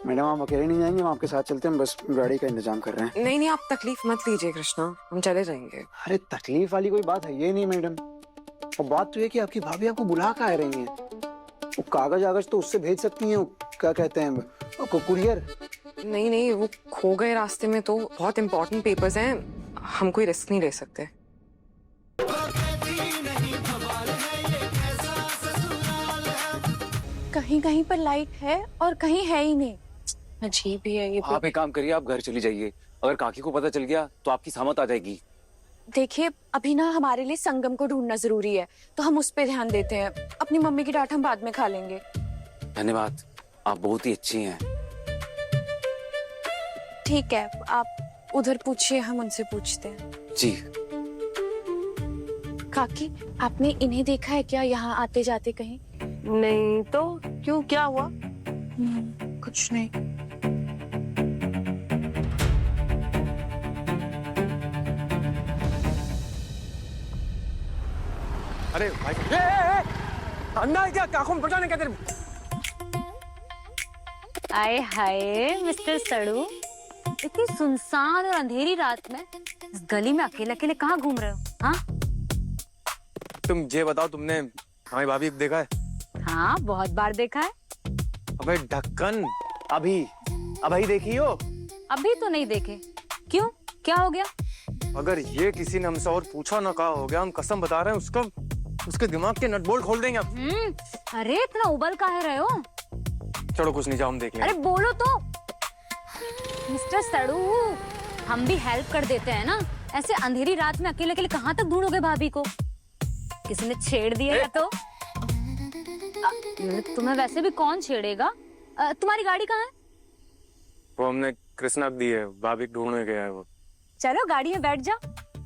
Madam आप अकेले नहीं जाएंगे, हम आपके साथ चलते हैं, बस गाड़ी का इंतजाम कर रहे हैं। नहीं नहीं, आप तकलीफ मत लीजिए कृष्णा, हम चले जाएंगे। अरे तकलीफ वाली कोई बात है ये नहीं मैडम। और बात तो ये कि आपकी भाभी आपको बुला कर आ रही हैं। वो कागज आगज तो उससे भेज सकती हैं, क्या कहते हैं कुरियर। नहीं नहीं, वो खो गए रास्ते में, तो बहुत इंपॉर्टेंट पेपर्स हैं, हम कोई रिस्क नहीं ले सकते। कहीं कहीं पर लाइट है और कहीं है ही नहीं। अजीब ही है ये। आप एक काम करिए, आप घर चली जाइए। अगर काकी को पता चल गया तो आपकी सामत आ जाएगी। देखिए अभी ना हमारे लिए संगम को ढूंढना जरूरी है, तो हम उस पे ध्यान देते हैं। अपनी मम्मी की डांट हम बाद में खा लेंगे। धन्यवाद, आप बहुत ही अच्छी हैं। ठीक है, आप उधर पूछिए, हम उनसे पूछते हैं। जी। काकी, आपने इन्हें देखा है क्या यहाँ आते जाते कहीं? नहीं तो क्यों, क्या हुआ? कुछ नहीं। अरे भाई अंधा है क्या? आंखों में पता नहीं क्या तेरे। आए हाय मिस्टर सड़ू, इतनी सुनसान और अंधेरी रात में इस गली में अकेले अकेले कहाँ घूम रहे हो? हाँ तुम ये बताओ, तुमने हमारी भाभी को देखा है? हाँ, बहुत बार देखा है। अबे ढक्कन, अभी देखी हो? अभी तो नहीं देखे। क्यों, क्या हो गया? अगर ये किसी ने हमसे और पूछा ना कहा हो गया, हम कसम बता रहे हैं उसके दिमाग के नट बोल्ट खोल देंगे अब। अरे इतना उबल काहे रहे हो? चलो कुछ नहीं, जाओ हम देख लेंगे। अरे बोलो तो। मिस्टर सड़ू, हम भी हेल्प कर देते हैं ना। ऐसे अंधेरी रात में अकेले अकेले कहाँ तक ढूंढोगे भाभी को? किसी ने छेड़ दिया है तो? तुम्हें वैसे भी कौन छेड़ेगा? तुम्हारी गाड़ी कहाँ है? वो हमने कृष्णा को दी है, भाभी ढूंढने गया है वो। चलो गाड़ी में बैठ जाओ,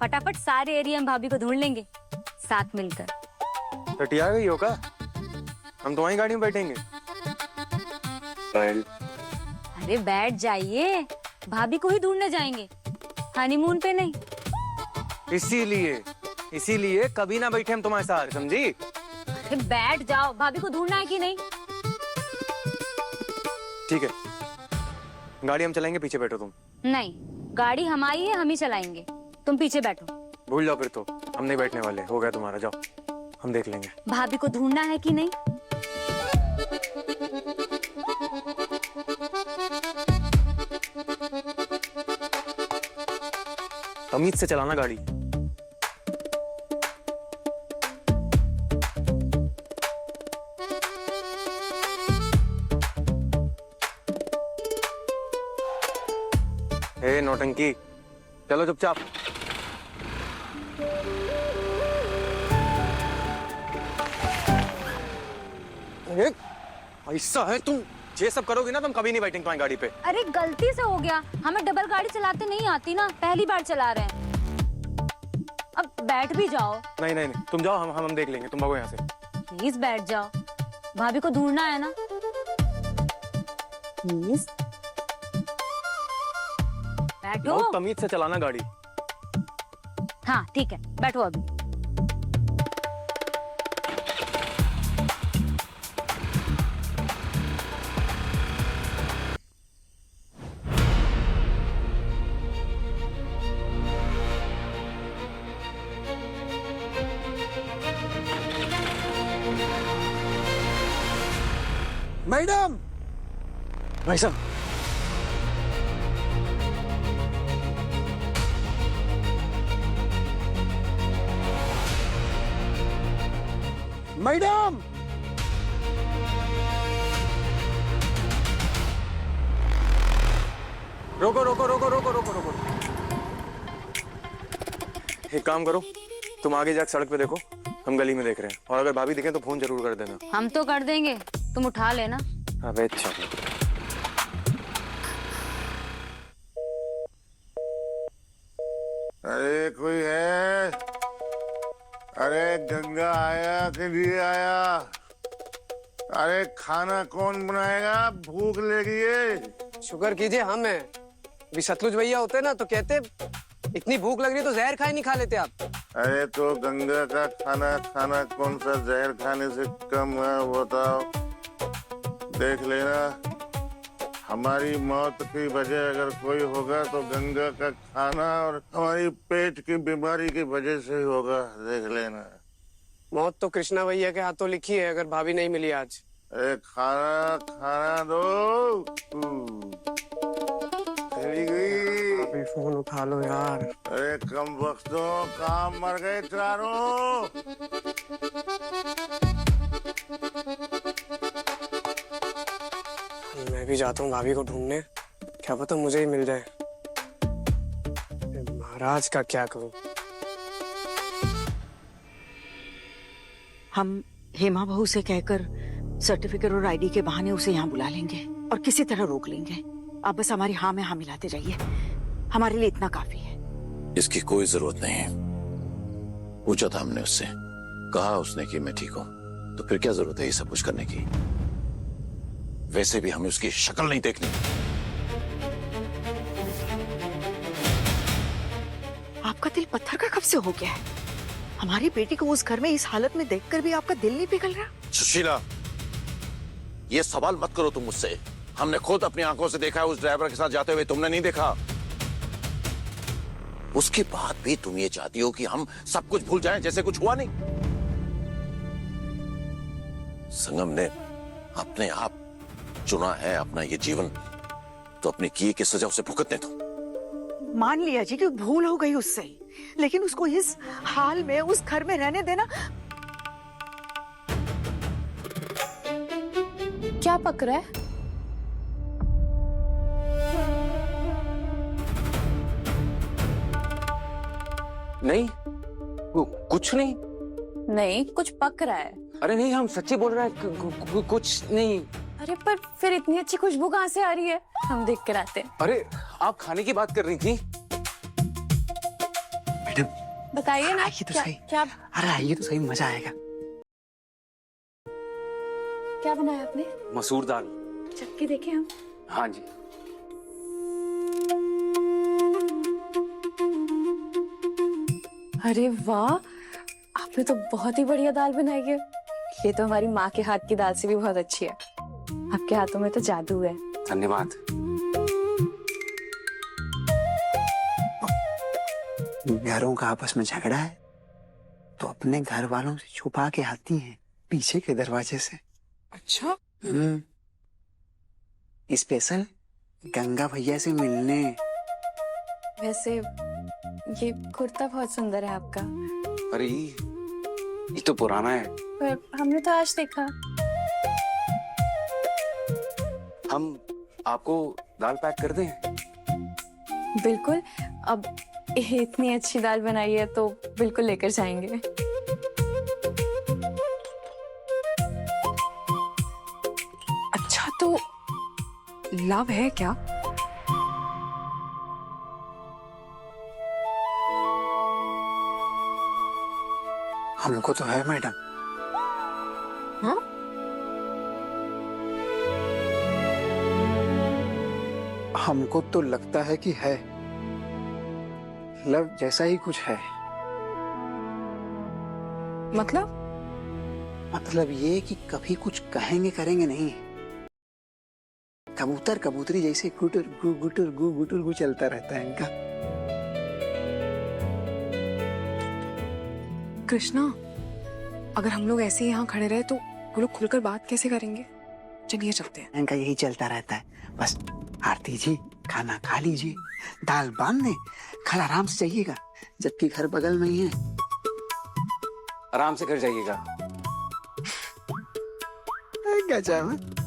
फटाफट सारे एरिया में भाभी को ढूंढ लेंगे साथ मिलकर। टटिया गई हो का? हम तो वहीं गाड़ी में बैठेंगे। अरे बैठ जाइए, भाभी को ही ढूंढने जाएंगे, हनीमून पे नहीं। इसीलिए कभी ना बैठे हम तुम्हारे साथ, समझी? अरे बैठ जाओ, भाभी को ढूंढना है कि नहीं? ठीक है, गाड़ी हम चलाएंगे, पीछे बैठो तुम। नहीं, गाड़ी हमारी है, हम ही चलाएंगे, तुम पीछे बैठो। भूल जाओ फिर तो, हम नहीं बैठने वाले, हो गया तुम्हारा, जाओ हम देख लेंगे। भाभी को ढूंढना है कि नहीं? तमीज से चलाना गाड़ी। ए नौटंकी, चलो चुपचाप। ऐसा है, तुम ये सब करोगी ना, तुम कभी नहीं बैठेंगे तुम्हारी गाड़ी पे। अरे गलती से हो गया, हमें डबल गाड़ी चलाते नहीं आती ना, पहली बार चला रहे हैं। अब बैठ भी जाओ। नहीं, तुम जाओ, हम देख लेंगे, तुम भागो यहाँ से। प्लीज बैठ जाओ, भाभी को ढूंढना है ना, प्लीज बैठो। बहुत तमीज से चलाना गाड़ी। हाँ ठीक है, बैठो अभी। मैडम, भाई साहब, मैडम, रोको। एक काम करो, तुम आगे जाकर सड़क पे देखो, हम गली में देख रहे हैं, और अगर भाभी दिखे तो फोन जरूर कर देना। हम तो कर देंगे, तुम उठा लेना। अबे अच्छा। अरे कोई है? अरे गंगा आया कि नहीं आया? अरे खाना कौन बनाएगा? भूख लगी है। शुक्र कीजिए हम हैं। अभी सतलुज भैया होते ना तो कहते इतनी भूख लग रही तो जहर खाए नहीं खा लेते आप। अरे तो गंगा का खाना कौन सा जहर खाने से कम है बताओ? देख लेना, हमारी मौत की वजह अगर कोई होगा तो गंगा का खाना और हमारी पेट की बीमारी की वजह से ही होगा, देख लेना। मौत तो कृष्णा भैया के हाथों लिखी है अगर भाभी नहीं मिली आज। अरे खाना खाना दो। चली गई। अभी फोन उठा लो यार। अरे कम वक्तों, काम मर गए चारों। मैं भी जाता हूँ भाभी को ढूंढने, क्या पता मुझे ही मिल जाए। महाराज का क्या करूं। हम हेमा बहू से कहकर सर्टिफिकेट और आईडी के बहाने उसे यहाँ बुला लेंगे और किसी तरह रोक लेंगे। आप बस हमारी हाँ में हाँ मिलाते जाइए, हमारे लिए इतना काफी है। इसकी कोई जरूरत नहीं है। पूछा था हमने उससे, कहा उसने कि मैं ठीक हूं, तो फिर क्या जरूरत है ये सब कुछ करने की। वैसे भी हमें उसकी शक्ल नहीं देखनी। आपका दिल पत्थर का कब से हो गया है? हमारी बेटी को उस घर में इस हालत में देखकर भी आपका दिल नहीं पिघल रहा? सुशीला, ये सवाल मत करो तुम मुझसे। हमने खुद अपनी आंखों से देखा है उस ड्राइवर के साथ जाते हुए, तुमने नहीं देखा। उसके बाद भी तुम ये चाहती हो कि हम सब कुछ भूल जाएं जैसे कुछ हुआ नहीं। संगम ने अपने आप चुना है अपना ये जीवन, तो अपनी किए की सजा उसे भुगतने दो। मान लिया जी कि भूल हो गई उससे, लेकिन उसको इस हाल में उस घर में रहने देना। क्या पक रहा है? नहीं, वो कुछ नहीं। नहीं, कुछ पक रहा है। अरे नहीं, हम सच्ची बोल रहे हैं, कुछ नहीं। अरे पर फिर इतनी अच्छी खुशबू कहाँ से आ रही है? हम देख कर आते हैं। अरे आप खाने की बात कर रही थी। मैडम बताइए ना। आइए तो क्या, सही। क्या अरे आइए तो सही, मजा आएगा। क्या बनाया आपने? मसूर दाल। चक्की देखें हम। हाँ जी। अरे वाह, आपने तो बहुत ही बढ़िया दाल बनाई है। ये तो हमारी माँ के हाथ की दाल से भी बहुत अच्छी है। आपके हाथों में तो जादू है। धन्यवाद। घरों का आपस में झगड़ा है तो अपने घर वालों से छुपा के आती हैं पीछे के दरवाजे से। अच्छा, स्पेशल गंगा भैया से मिलने। वैसे ये कुर्ता बहुत सुंदर है आपका। अरे ये तो पुराना है। पर हमने तो आज देखा। हम आपको दाल पैक कर दें? बिल्कुल, अब इतनी अच्छी दाल बनाई है तो बिल्कुल लेकर जाएंगे। अच्छा तो लव है क्या? हमको तो है मैडम। हाँ? हमको तो लगता है कि है, लव जैसा ही कुछ है। मतलब ये कि कभी कुछ कहेंगे करेंगे नहीं, कबूतर कबूतरी जैसे गुटर गु गुटर गु गुटर गु चलता रहता है इनका। कृष्णा, अगर हम लोग ऐसे ही यहाँ खड़े रहे तो वो लोग खुलकर बात कैसे करेंगे? चलिए चलते हैं। इनका यही चलता रहता है। बस आरती जी खाना खा लीजिए, दाल बांध दें, कल आराम से जाइएगा, जबकि घर बगल में ही है। आराम से कर जाइएगा। गजब है।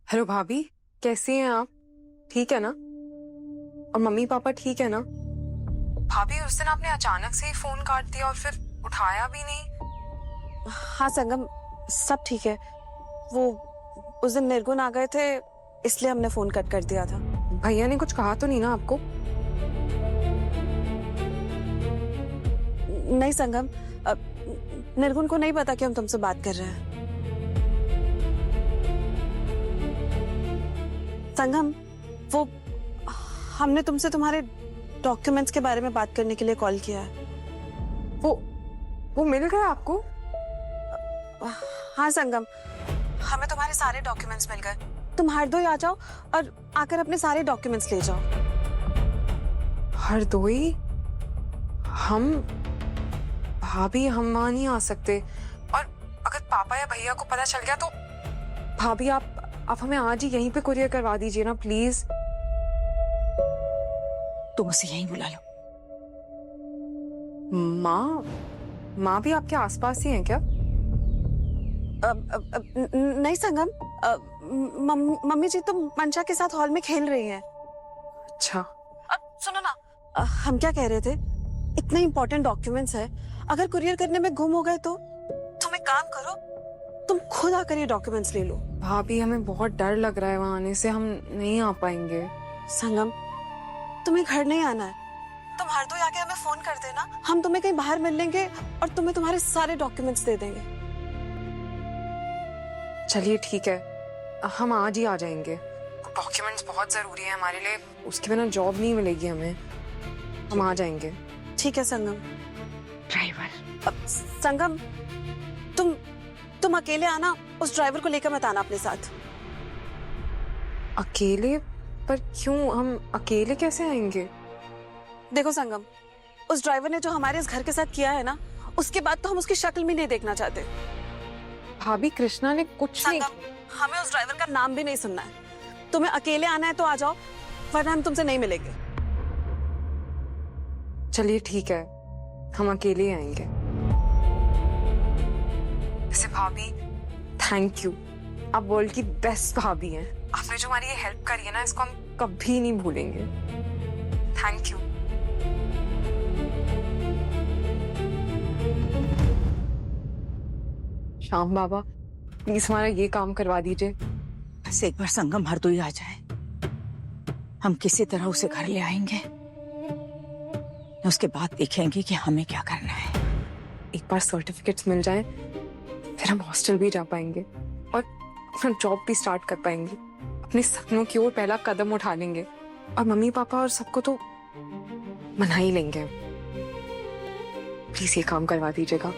हेलो भाभी, कैसी हैं आप? ठीक है ना? और मम्मी पापा ठीक है ना? भाभी, उस दिन आपने अचानक से ही फोन काट दिया और फिर उठाया भी नहीं। हाँ संगम, सब ठीक है। वो उस दिन निर्गुण आ गए थे इसलिए हमने फोन कट कर दिया था। भैया ने कुछ कहा तो नहीं ना आपको? नहीं संगम, निर्गुण को नहीं पता कि हम तुमसे बात कर रहे हैं। संगम, वो हमने तुमसे तुम्हारे डॉक्यूमेंट्स के बारे में बात करने के लिए कॉल किया है। वो मिल गया आपको? हाँ संगम, हमें तुम्हारे सारे डॉक्यूमेंट्स मिल गए। तुम हरदोई आ जाओ और आकर अपने सारे डॉक्यूमेंट्स ले जाओ। हरदोई? हम भाभी, हम वहां नहीं आ सकते। और अगर पापा या भैया को पता चल गया तो भाभी आप हमें आज ही यहीं पे कुरियर करवा दीजिए ना प्लीज। तुम उसे यहीं बुला लो। माँ भी आपके आसपास ही हैं क्या? नहीं संगम, मम्मी जी तो मंशा के साथ हॉल में खेल रही हैं। अच्छा। सुनो ना, हम क्या कह रहे थे, इतने इंपॉर्टेंट डॉक्यूमेंट्स है, अगर कुरियर करने में गुम हो गए तो तुम एक काम करो, तुम खुद आकर ये डॉक्यूमेंट्स ले लो। भाभी हमें बहुत डर लग रहा है वहां आने से, हम नहीं आ पाएंगे। संगम, तुम्हें घर नहीं आना है, तुम हरदोई आके हमें फोन कर देना, हम तुम्हें कहीं बाहर मिल लेंगे और तुम्हें तुम्हारे सारे डॉक्यूमेंट्स दे देंगे। चलिए ठीक है, हम आज ही आ जाएंगे। डॉक्यूमेंट्स बहुत जरूरी है हमारे लिए, उसके बिना जॉब नहीं मिलेगी हमें। हम आ जाएंगे। ठीक है संगम। ड्राइवर, संगम, तुम अकेले आना, उस ड्राइवर को लेकर मत आना अपने साथ। अकेले? पर क्यों? हम अकेले कैसे आएंगे? देखो संगम, उस ड्राइवर ने जो हमारे इस घर के साथ किया है ना, उसके बाद तो हम उसकी शक्ल भी नहीं देखना चाहते। भाभी कृष्णा ने कुछ नहीं। हमें उस ड्राइवर का नाम भी नहीं सुनना है। तुम्हें अकेले आना है तो आ जाओ, वरना हम तुमसे नहीं मिलेंगे। चलिए ठीक है, हम अकेले ही आएंगे। वैसे भाभी थैंक यू, आप वर्ल्ड की बेस्ट भाभी हैं। आपने जो हमारी ये हेल्प करी है ना, इसको हम कभी नहीं भूलेंगे। Thank you. Shyam Baba please हमारा ये काम करवा दीजिए। बस एक बार संगम हरदोई आ जाए, हम किसी तरह उसे घर ले आएंगे, उसके बाद देखेंगे कि हमें क्या करना है। एक बार सर्टिफिकेट्स मिल जाएं, फिर हम हॉस्टल भी जा पाएंगे और अपना जॉब भी स्टार्ट कर पाएंगे, अपने सपनों की ओर पहला कदम उठा लेंगे और मम्मी पापा और सबको तो मना ही लेंगे। प्लीज ये काम करवा दीजिएगा।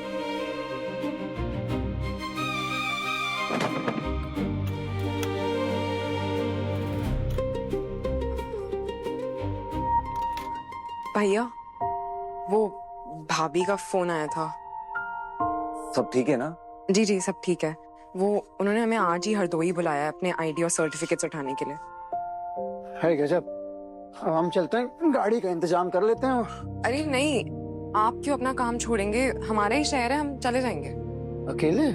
भैया, वो भाभी का फोन आया था। सब ठीक है ना? जी जी सब ठीक है। वो उन्होंने हमें आज ही हरदोई बुलाया है अपने आईडी और सर्टिफिकेट्स उठाने के लिए। है गजब। अब हम चलते हैं, गाड़ी का इंतजाम कर लेते हैं। अरे नहीं, आप क्यों अपना काम छोड़ेंगे? हमारा ही शहर है, हम चले जाएंगे। अकेले?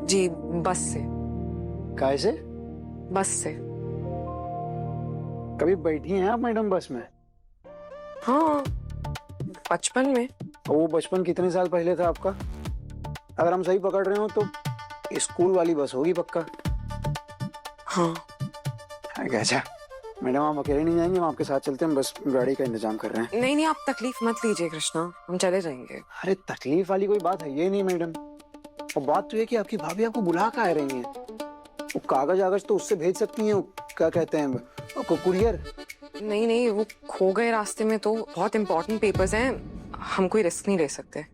जी बस से। काहे से? बस से। कभी बैठी हैं आप मैडम बस में? हाँ, बचपन में। वो बचपन कितने साल पहले था आपका? अगर हम सही पकड़ रहे हो तो स्कूल वाली बस होगी पक्का। हाँ। अच्छा मैडम, आप अकेले नहीं जाएंगे, हम आपके साथ चलते हैं, बस गाड़ी का इंतजाम कर रहे हैं। नहीं नहीं, आप तकलीफ मत लीजिए कृष्णा, हम चले जाएंगे। अरे तकलीफ वाली कोई बात है ये नहीं मैडम। और बात तो ये कि आपकी भाभी आपको बुला कहाँ रही हैं। वो कागज तो उससे भेज सकती हैं, क्या कहते हैं, कुरियर। नहीं नहीं, वो खो गए रास्ते में, तो बहुत इंपॉर्टेंट पेपर्स हैं, हम कोई रिस्क नहीं ले सकते।